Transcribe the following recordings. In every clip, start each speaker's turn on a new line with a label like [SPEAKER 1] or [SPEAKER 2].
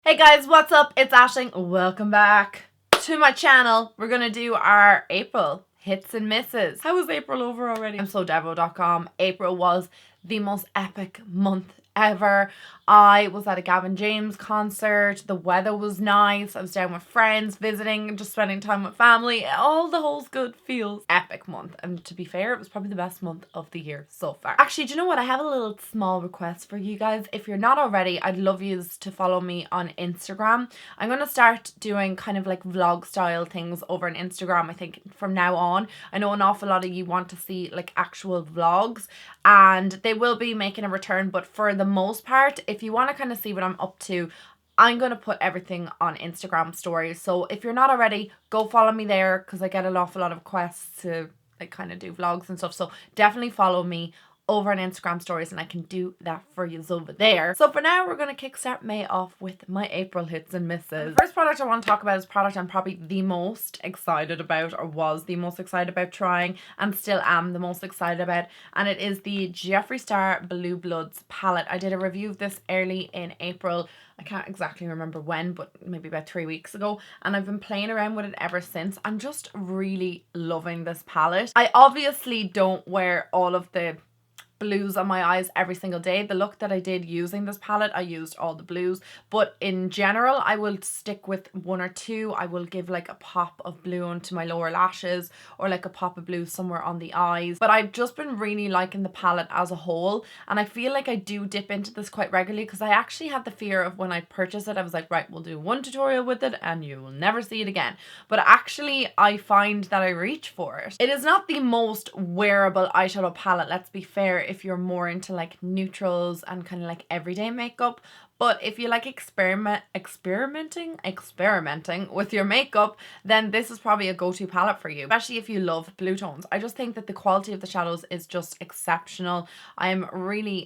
[SPEAKER 1] Hey guys, what's up? It's Aisling. Welcome back to my channel. We're gonna do our April hits and misses. How is April over already? I'm so devo.com. April was the most epic month ever. I was at a Gavin James concert. The weather was nice. I was down with friends, visiting, just spending time with family. All the whole good feels. Epic month. And to be fair, it was probably the best month of the year so far. Actually, do you know what? I have a little small request for you guys. If you're not already, I'd love you to follow me on Instagram. I'm going to start doing kind of like vlog style things over on Instagram, I think, from now on. I know an awful lot of you want to see like actual vlogs, and they will be making a return, but for the most part, if you want to kind of see what I'm up to, I'm going to put everything on Instagram stories. So if you're not already, go follow me there, because I get an awful lot of requests to like kind of do vlogs and stuff. So definitely follow me over on Instagram stories and I can do that for you over there. So for now, we're going to kickstart May off with my April hits and misses. The first product I want to talk about is a product I'm probably the most excited about, or was the most excited about trying, and still am the most excited about, and it is the Jeffree Star Blue Bloods palette. I did a review of this early in April. I can't exactly remember when, but maybe about 3 weeks ago, and I've been playing around with it ever since. I'm just really loving this palette. I obviously don't wear all of the blues on my eyes every single day. The look that I did using this palette, I used all the blues, but in general I will stick with one or two. I will give like a pop of blue onto my lower lashes, or like a pop of blue somewhere on the eyes. But I've just been really liking the palette as a whole, and I feel like I do dip into this quite regularly, because I actually had the fear of when I purchased it, I was like, right, we'll do one tutorial with it and you will never see it again. But actually I find that I reach for it. It is not the most wearable eyeshadow palette, let's be fair, if you're more into like neutrals and kind of like everyday makeup. But if you like experimenting with your makeup, then this is probably a go-to palette for you, especially if you love blue tones. I just think that the quality of the shadows is just exceptional. I'm really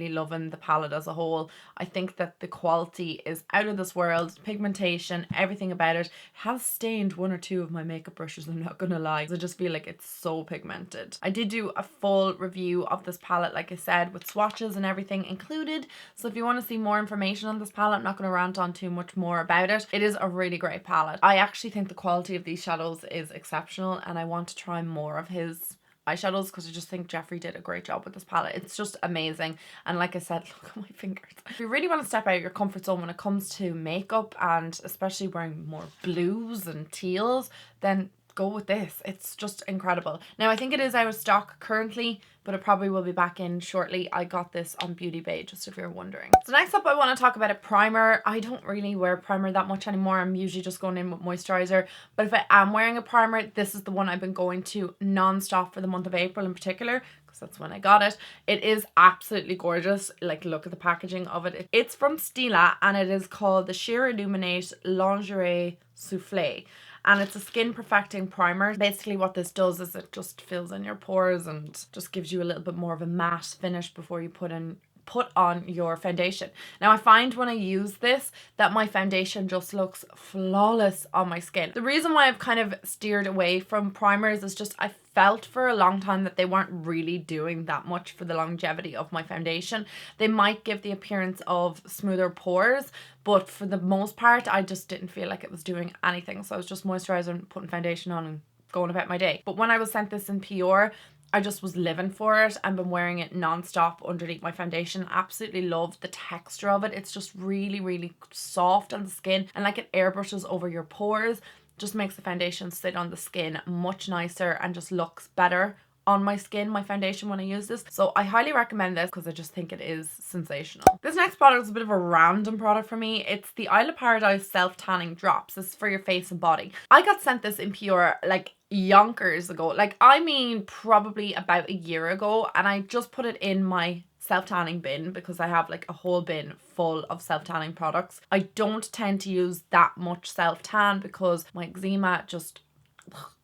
[SPEAKER 1] loving the palette as a whole. I think that the quality is out of this world. Pigmentation, everything about it has stained one or two of my makeup brushes, I'm not gonna lie. I just feel like it's so pigmented. I did do a full review of this palette, like I said, with swatches and everything included. So if you want to see more information on this palette, I'm not going to rant on too much more about it. It is a really great palette. I actually think the quality of these shadows is exceptional, and I want to try more of his eyeshadows, because I just think Jeffree did a great job with this palette. It's just amazing. And like I said, look at my fingers. If you really want to step out of your comfort zone when it comes to makeup, and especially wearing more blues and teals, then go with this. It's just incredible. Now I think it is out of stock currently, but it probably will be back in shortly. I got this on Beauty Bay, just if you're wondering. So next up, I want to talk about a primer. I don't really wear primer that much anymore. I'm usually just going in with moisturizer, but if I am wearing a primer, this is the one I've been going to non-stop for the month of April in particular, because that's when I got it. It is absolutely gorgeous. Like, look at the packaging of it. It's from Stila, and it is called the Sheer Illuminate Lingerie Soufflé. And it's a skin perfecting primer. Basically what this does is it just fills in your pores and just gives you a little bit more of a matte finish before you put on your foundation. Now I find when I use this that my foundation just looks flawless on my skin. The reason why I've kind of steered away from primers is just I felt for a long time that they weren't really doing that much for the longevity of my foundation. They might give the appearance of smoother pores, but for the most part I just didn't feel like it was doing anything. So I was just moisturizing, putting foundation on and going about my day. But when I was sent this in PR, I just was living for it and been wearing it non-stop underneath my foundation. Absolutely love the texture of it. It's just really, really soft on the skin, and like it airbrushes over your pores. Just makes the foundation sit on the skin much nicer and just looks better on my skin, my foundation, when I use this. So I highly recommend this because I just think it is sensational. This next product is a bit of a random product for me. It's the Isle of Paradise Self Tanning Drops. This is for your face and body. I got sent this in PR like yonkers ago. Like, I mean probably about a year ago, and I just put it in my self-tanning bin because I have like a whole bin full of self-tanning products. I don't tend to use that much self-tan because my eczema just,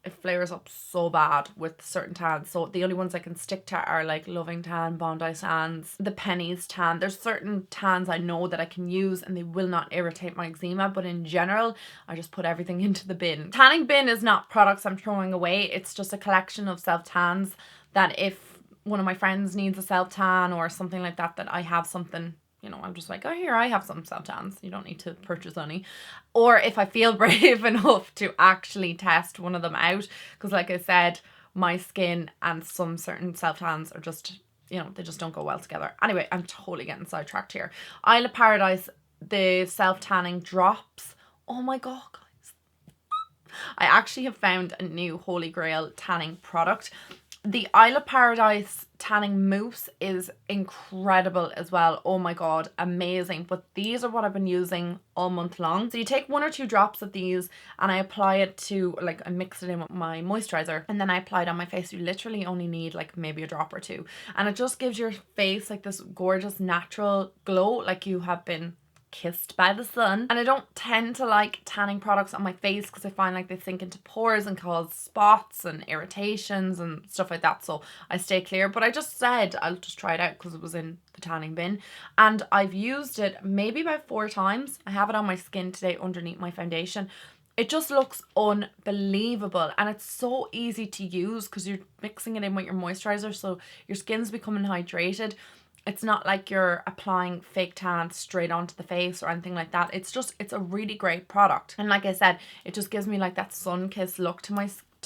[SPEAKER 1] it flares up so bad with certain tans. So the only ones I can stick to are like Loving Tan, Bondi Sands, the Pennies tan. There's certain tans I know that I can use and they will not irritate my eczema, but in general I just put everything into the bin. Tanning bin is not products I'm throwing away. It's just a collection of self-tans that if one of my friends needs a self-tan or something like that, that I have something, you know, I'm just like, oh, here, I have some self-tans. You don't need to purchase any. Or if I feel brave enough to actually test one of them out. Because like I said, my skin and some certain self-tans are just, you know, they just don't go well together. Anyway, I'm totally getting sidetracked here. Isle of Paradise, the self-tanning drops. Oh my God, guys. I actually have found a new holy grail tanning product. The Isle of Paradise tanning mousse is incredible as well. Oh my God, amazing. But these are what I've been using all month long. So you take 1 or 2 drops of these and I apply it to, like, I mix it in with my moisturizer and then I apply it on my face. You literally only need like maybe a drop or 2. And it just gives your face like this gorgeous natural glow, like you have been kissed by the sun. And I don't tend to like tanning products on my face because I find like they sink into pores and cause spots and irritations and stuff like that, so I stay clear. But I just said I'll just try it out because it was in the tanning bin, and I've used it maybe about 4 times. I have it on my skin today underneath my foundation. It just looks unbelievable, and it's so easy to use because you're mixing it in with your moisturizer, so your skin's becoming hydrated. It's not like you're applying fake tan straight onto the face or anything like that. It's a really great product. And like I said, it just gives me like that sun-kissed look to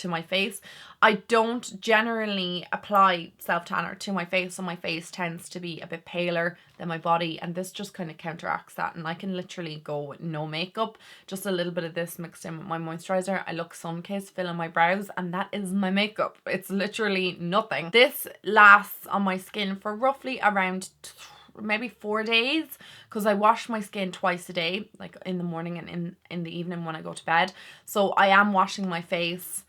[SPEAKER 1] my face. I don't generally apply self-tanner to my face, so my face tends to be a bit paler than my body, and this just kind of counteracts that, and I can literally go with no makeup, just a little bit of this mixed in with my moisturizer. I look sun-kissed, fill in my brows, and that is my makeup. It's literally nothing. This lasts on my skin for roughly around maybe 4 days, because I wash my skin twice a day, like in the morning and in the evening when I go to bed. So I am washing my face,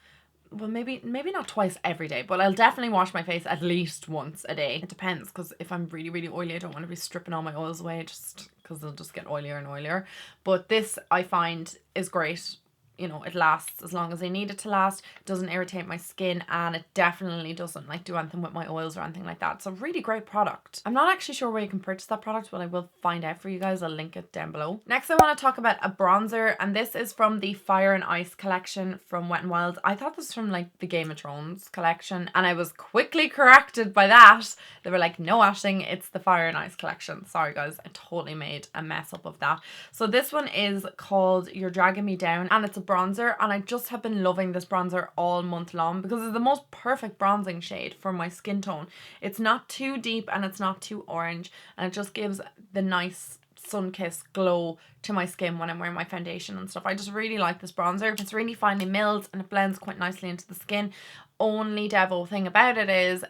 [SPEAKER 1] well, maybe not twice every day, but I'll definitely wash my face at least once a day. It depends, because if I'm really, really oily, I don't want to be stripping all my oils away just because they'll just get oilier and oilier. But this I find is great. You know, it lasts as long as I need it to last. It doesn't irritate my skin, and it definitely doesn't like do anything with my oils or anything like that. It's a really great product. I'm not actually sure where you can purchase that product, but I will find out for you guys. I'll link it down below. Next, I want to talk about a bronzer, and this is from the Fire and Ice collection from Wet n Wild. I thought this was from like the Game of Thrones collection, and I was quickly corrected by that. They were like, no, Ashling, it's the Fire and Ice collection. Sorry guys, I totally made a mess up of that. So this one is called You're Dragging Me Down, and it's a bronzer, and I just have been loving this bronzer all month long because it's the most perfect bronzing shade for my skin tone. It's not too deep and it's not too orange, and it just gives the nice sun-kissed glow to my skin when I'm wearing my foundation and stuff. I just really like this bronzer. It's really finely milled and it blends quite nicely into the skin. Only devil thing about it is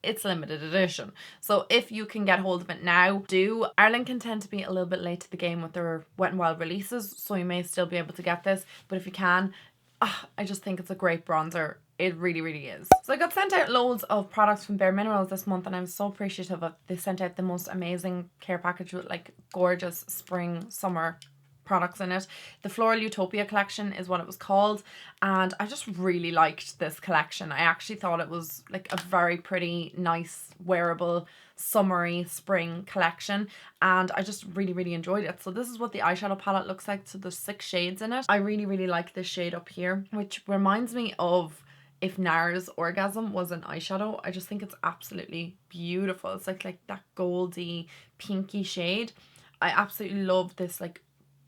[SPEAKER 1] it's limited edition, so if you can get hold of it now, do. Ireland can tend to be a little bit late to the game with their Wet n Wild releases, so you may still be able to get this, but if you can, I just think it's a great bronzer. It really, really is. So I got sent out loads of products from BareMinerals this month, and I'm so appreciative of it. They sent out the most amazing care package with like gorgeous spring, summer products in it. The Floral Utopia collection is what it was called, and I just really liked this collection. I actually thought it was like a very pretty, nice, wearable, summery spring collection, and I just really, really enjoyed it. So this is what the eyeshadow palette looks like. So there's 6 shades in it. I really, really like this shade up here, which reminds me of if NARS Orgasm was an eyeshadow. I just think it's absolutely beautiful. It's like that goldy, pinky shade. I absolutely love this like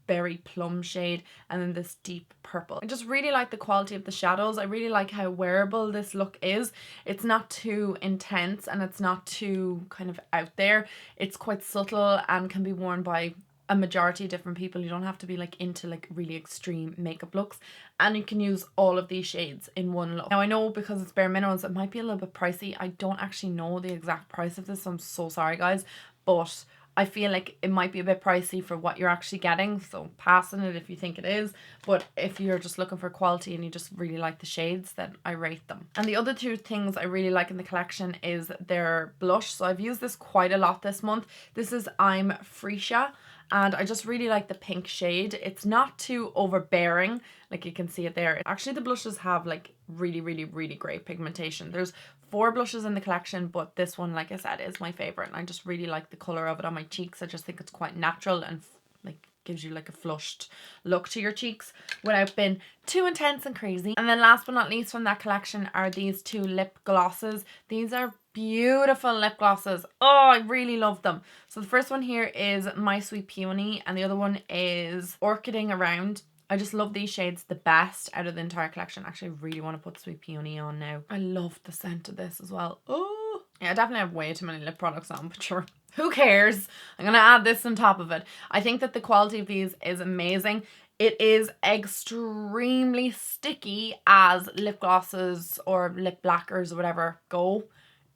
[SPEAKER 1] berry plum shade, and then this deep purple. I just really like the quality of the shadows. I really like how wearable this look is. It's not too intense and it's not too kind of out there. It's quite subtle and can be worn by a majority of different people. You don't have to be like into like really extreme makeup looks, and you can use all of these shades in one look. Now I know because it's BareMinerals it might be a little bit pricey. I don't actually know the exact price of this, so I'm so sorry guys, but I feel like it might be a bit pricey for what you're actually getting, so pass on it if you think it is. But if you're just looking for quality and you just really like the shades, then I rate them. And the other 2 things I really like in the collection is their blush. So I've used this quite a lot this month. This is I'm Freesia, and I just really like the pink shade. It's not too overbearing, like you can see it there. Actually, the blushes have like really, really, really great pigmentation. There's 4 blushes in the collection, but this one, like I said, is my favorite, and I just really like the color of it on my cheeks. I just think it's quite natural and like gives you like a flushed look to your cheeks without being too intense and crazy. And then last but not least from that collection are these 2 lip glosses. These are beautiful lip glosses. Oh, I really love them. So the first one here is My Sweet Peony and the other one is Orchiding Around. I just love these shades the best out of the entire collection. Actually, I really want to put Sweet Peony on now. I love the scent of this as well. Oh, yeah, I definitely have way too many lip products on, but sure, who cares? I'm going to add this on top of it. I think that the quality of these is amazing. It is extremely sticky as lip glosses or lip blackers or whatever go.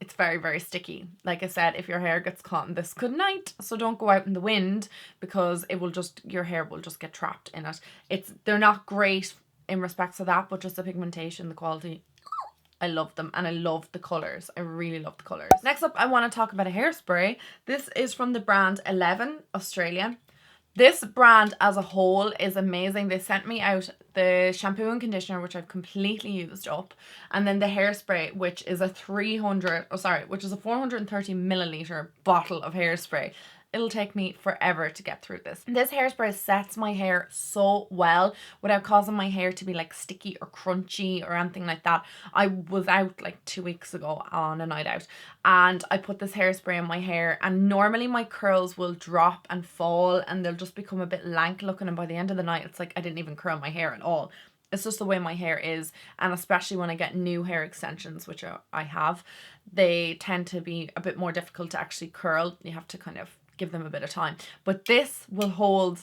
[SPEAKER 1] It's very, very sticky. Like I said, if your hair gets caught in this, good night. So don't go out in the wind because it will just, your hair will just get trapped in it. They're not great in respects of that, but just the pigmentation, the quality, I love them and I love the colours. I really love the colours. Next up, I want to talk about a hairspray. This is from the brand 11, Australia. This brand as a whole is amazing. They sent me out the shampoo and conditioner, which I've completely used up, and then the hairspray, which is a 430 milliliter bottle of hairspray. It'll take me forever to get through this. This hairspray sets my hair so well without causing my hair to be like sticky or crunchy or anything like that. I was out like 2 weeks ago on a night out and I put this hairspray in my hair, and normally my curls will drop and fall and they'll just become a bit lank looking, and by the end of the night it's like I didn't even curl my hair at all. It's just the way my hair is, and especially when I get new hair extensions, which I have, they tend to be a bit more difficult to actually curl. You have to kind of give them a bit of time, but this will hold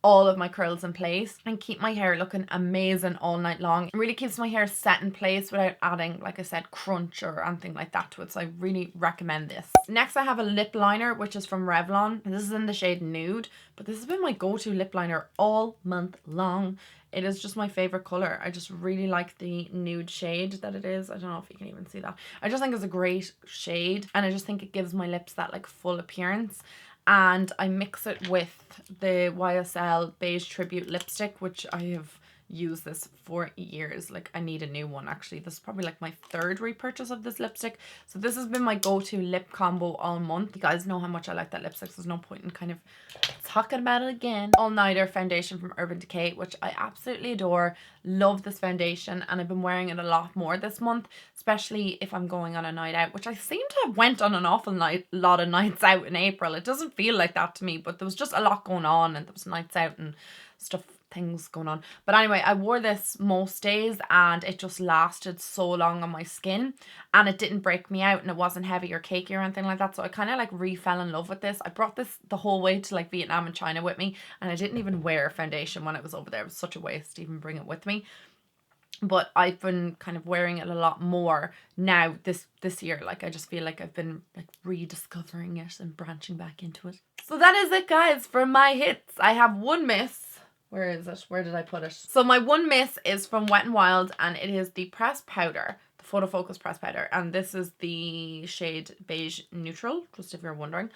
[SPEAKER 1] all of my curls in place and keep my hair looking amazing all night long. It really keeps my hair set in place without adding, like I said, crunch or anything like that to it, so I really recommend this. Next I have a lip liner, which is from Revlon. This is in the shade Nude, but this has been my go-to lip liner all month long. It is just my favorite color. I just really like the nude shade that it is. I don't know if you can even see that. I just think it's a great shade, and I just think it gives my lips that like full appearance. And I mix it with the YSL Beige Tribute lipstick, which I have used this for years. Like, I need a new one actually. This is probably like my third repurchase of this lipstick. So this has been my go-to lip combo all month. You guys know how much I like that lipstick, so there's no point in kind of talking about it again. All Nighter foundation from Urban Decay, which I absolutely adore. Love this foundation, and I've been wearing it a lot more this month, especially if I'm going on a night out, which I seem to have went on an awful lot of nights out in April. It doesn't feel like that to me, but there was just a lot going on, and there was nights out and stuff, things going on. But anyway, I wore this most days and it just lasted so long on my skin, and it didn't break me out, and it wasn't heavy or cakey or anything like that. So I kind of like fell in love with this. I brought this the whole way to like Vietnam and China with me, and I didn't even wear foundation when I was over there. It was such a waste to even bring it with me. But I've been kind of wearing it a lot more now this year. Like, I just feel like I've been like rediscovering it and branching back into it. So that is it, guys, for my hits. I have one miss. Where is it? Where did I put it? So my one miss is from Wet n Wild, and it is the pressed powder, the Photo Focus pressed powder, and this is the shade Beige Neutral, just if you're wondering.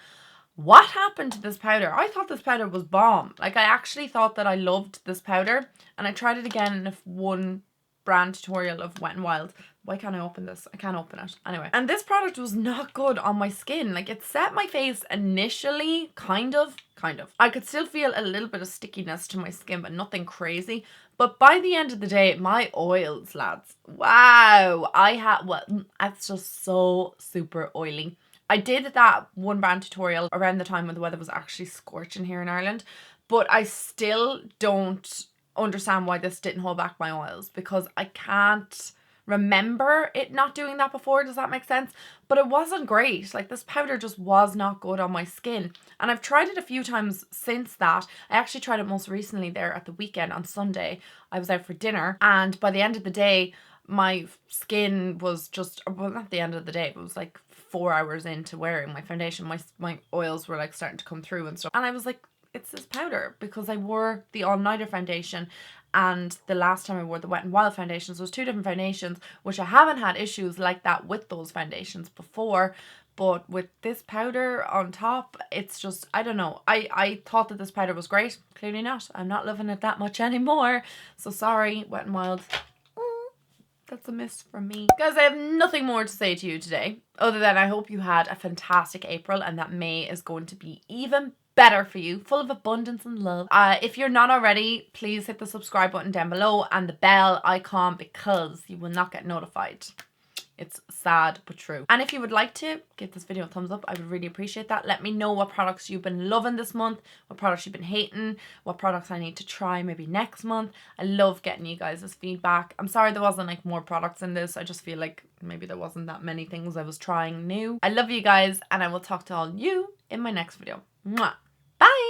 [SPEAKER 1] What happened to this powder? I thought this powder was bomb. Like, I actually thought that I loved this powder, and I tried it again in one brand tutorial of Wet n Wild. Why can't I open this? I can't open it. Anyway, and this product was not good on my skin. Like, it set my face initially, kind of. I could still feel a little bit of stickiness to my skin, but nothing crazy. But by the end of the day, my oils, lads, wow, that's just so super oily. I did that one brand tutorial around the time when the weather was actually scorching here in Ireland, but I still don't understand why this didn't hold back my oils, because I can't remember it not doing that before. Does that make sense? But it wasn't great. Like, this powder just was not good on my skin, and I've tried it a few times since that. I actually tried it most recently there at the weekend on Sunday. I was out for dinner, and by the end of the day my skin was just, well, not the end of the day, but it was like 4 hours into wearing my foundation, my oils were like starting to come through and stuff, and I was like, it's this powder, because I wore the All Nighter foundation and the last time I wore the Wet n Wild foundations. Those two different foundations, which I haven't had issues like that with those foundations before, but with this powder on top, it's just, I don't know. I thought that this powder was great. Clearly not. I'm not loving it that much anymore. So sorry, Wet n Wild. That's a miss from me. Guys, I have nothing more to say to you today, other than I hope you had a fantastic April and that May is going to be even better for you, full of abundance and love. If you're not already, please hit the subscribe button down below and the bell icon, because you will not get notified It's sad but true. And if you would like to give this video a thumbs up, I would really appreciate that. Let me know what products you've been loving this month, what products you've been hating, what products I need to try maybe next month. I love getting you guys' feedback. I'm sorry there wasn't like more products in this. I just feel like maybe there wasn't that many things I was trying new. I love you guys, and I will talk to all you in my next video. Mwah. Bye!